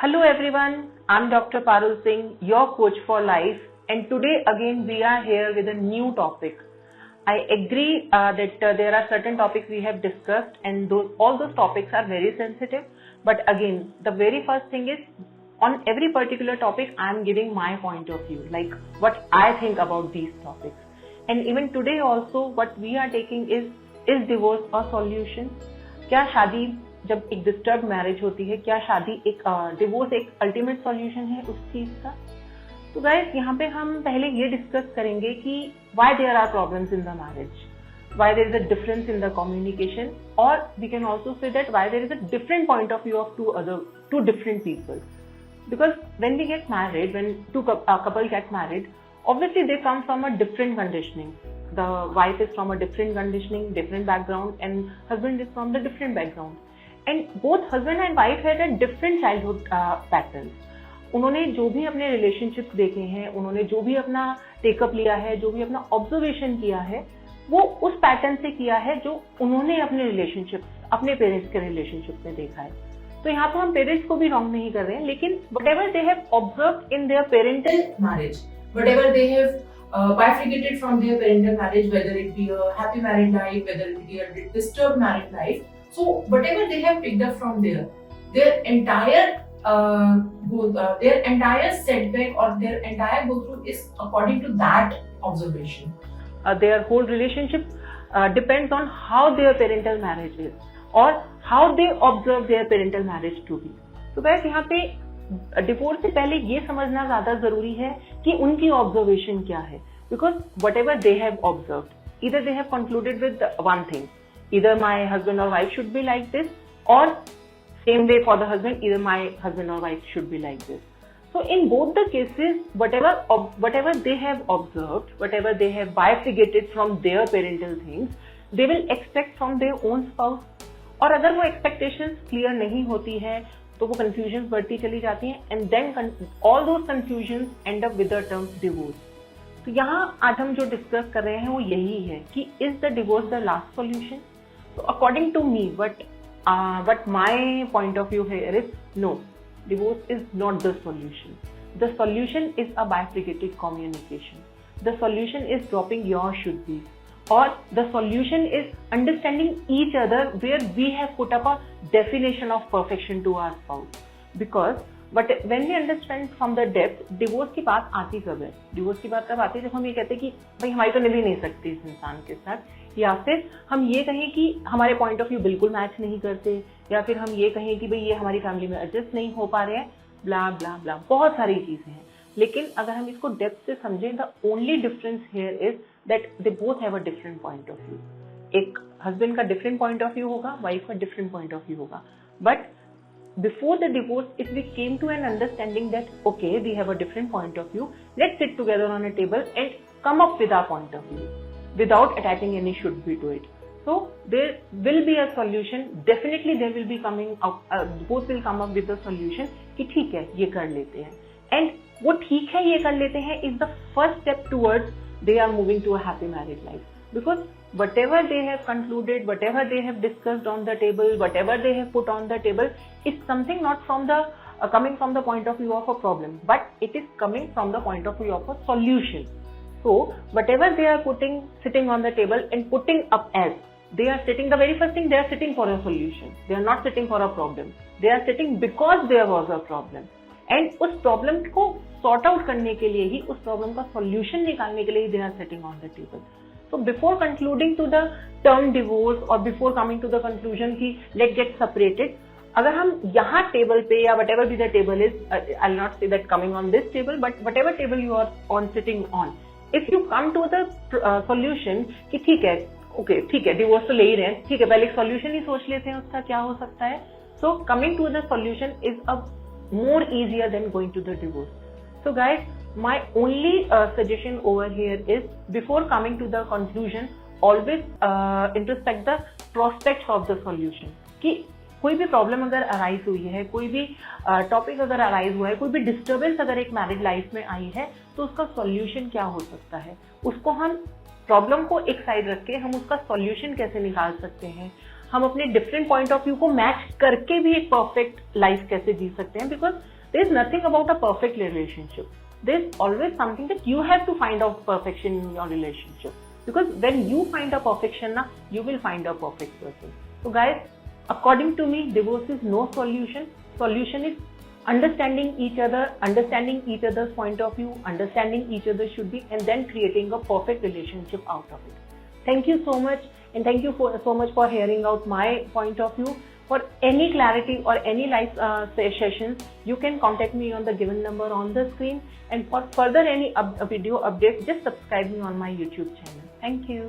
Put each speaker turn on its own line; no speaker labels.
Hello everyone, I'm Dr. Parul Singh, your coach for life, and today again we are here with a new topic. I agree that there are certain topics we have discussed and all those topics are very sensitive, but again the very first thing is on every particular topic I'm giving my point of view, like what I think about these topics. And even today also what we are taking is divorce a solution? क्या शादी जब एक disturb marriage होती है, क्या शादी एक divorce एक अल्टीमेट सॉल्यूशन है उस चीज का? तो गाइस यहाँ पे हम पहले ये डिस्कस करेंगे कि why there are problems in the marriage, why there is a difference in the communication, और we can also say that why there is a different point of view of two different people. Because when we get married, when couple get married, obviously they come from a different conditioning. The wife is from a different conditioning, different background, and husband is from the different background. And both husband and wife had a different childhood patterns. उन्होंने जो भी अपने relationships देखे हैं, उन्होंने जो भी अपना टेकअप लिया है, जो भी अपना ऑब्जर्वेशन किया है, वो उस पैटर्न से किया है जो उन्होंने अपने रिलेशनशिप, अपने पेरेंट्स के रिलेशनशिप में देखा है. तो यहाँ पर हम पेरेंट्स को भी रॉन्ग नहीं कर रहे हैं, लेकिन whatever they have observed in their parental
marriage, whatever they have bifurcated from their parental marriage, whether it be a happy married life, whether it be a disturbed married life, so whatever they have picked up from there, their entire setback or their entire go through is according to that observation.
Their whole relationship depends on how their parental marriage is और how they observe their parental marriage to be. तो guys यहाँ पे divorce से पहले ये समझना ज्यादा जरूरी है कि उनकी ऑब्जर्वेशन क्या है. Because whatever they have observed, either they have concluded with one thing, either my husband और wife should be like this, और same way for the husband, either my husband और wife should be like this. So in both the cases, whatever they have observed, whatever they have bifurcated from their parental things, they will expect from their own spouse. और अगर वो expectations clear नहीं होती है तो वो confusion बढ़ती चली जाती हैं, and then all those confusions end up with the term divorce. तो यहाँ आज हम जो डिस्कस कर रहे हैं वो यही है कि is the divorce the last solution. तो according to me what my point of view here is no, divorce is not the solution. The solution is a bifurcated communication. The solution is dropping your should be, or the solution is understanding each other where we have put up a definition of perfection to our spouse. Because but when we understand from the depth, divorce की बात आती कब है? divorce की बात तब आती है जब हम ये कहते हैं कि भाई हमारी तो निभ ही नहीं सकती इस इंसान के साथ, या फिर हम ये कहें कि हमारे पॉइंट ऑफ व्यू बिल्कुल मैच नहीं करते, या फिर हम ये कहें कि भाई ये हमारी फैमिली में एडजस्ट नहीं हो पा रहे हैं, ब्ला ब्ला ब्ला, बहुत सारी चीजें हैं. लेकिन अगर हम इसको डेप्थ से समझें, the only difference here is that they both have a different point of view. एक हस्बैंड का डिफरेंट पॉइंट ऑफ व्यू होगा, वाइफ का डिफरेंट पॉइंट ऑफ व्यू होगा. But before the divorce, if we came to an understanding that okay, we have a different point of view, let's sit together on a table and come up with our point of view without attaching any should be to it. So there will be a solution, definitely there will be coming up, both will come up with a solution कि ठीक है ये कर लेते हैं, and वो ठीक है ये कर लेते हैं is the first step towards they are moving to a happy married life. Because whatever they have concluded, whatever they have discussed on the table, whatever they have put on the table is something not from the coming from the point of view of a problem, but it is coming from the point of view of a solution. So whatever they are sitting on the table and putting up as, they are sitting, the very first thing, they are sitting for a solution. They are not sitting for a problem. They are sitting because there was a problem. And उस problem को sort out करने के लिए ही, उस problem का solution निकालने के लिए ही they are sitting on the table. So before concluding to the term divorce or before coming to the conclusion कि let's get separated, अगर हम यहाँ टेबल पे या whatever be the table is, I'll not say that coming on this table, but whatever table you are on sitting on, if you come to the solution कि ठीक है, okay, ठीक है डिवोर्स तो ले ही रहे हैं, ठीक है पहले एक solution ही सोच लेते हैं उसका क्या हो सकता है. So coming to the solution is a more easier than going to the divorce. So guys, my only suggestion over here is before coming to the conclusion, always introspect the prospects of the solution. कि कोई भी problem अगर arise हुई है, कोई भी topic अगर arise हुआ है, कोई भी डिस्टर्बेंस अगर एक मैरिड लाइफ में आई है, तो उसका सॉल्यूशन क्या हो सकता है, उसको हम प्रॉब्लम को एक साइड रख के हम उसका सॉल्यूशन कैसे निकाल सकते हैं, हम अपने डिफरेंट पॉइंट ऑफ व्यू को मैच करके भी एक परफेक्ट लाइफ कैसे जी सकते हैं, because there is nothing about a perfect relationship. There is always something that you have to find out perfection in your relationship, because when you find a perfection na, you will find a perfect person. So guys, according to me, divorce is no solution. Solution is understanding each other, understanding each other's point of view, understanding each other should be, and then creating a perfect relationship out of it. Thank you so much, and thank you so much for hearing out my point of view. For any clarity or any live sessions, you can contact me on the given number on the screen. And for further any video updates, just subscribe me on my YouTube channel. Thank you.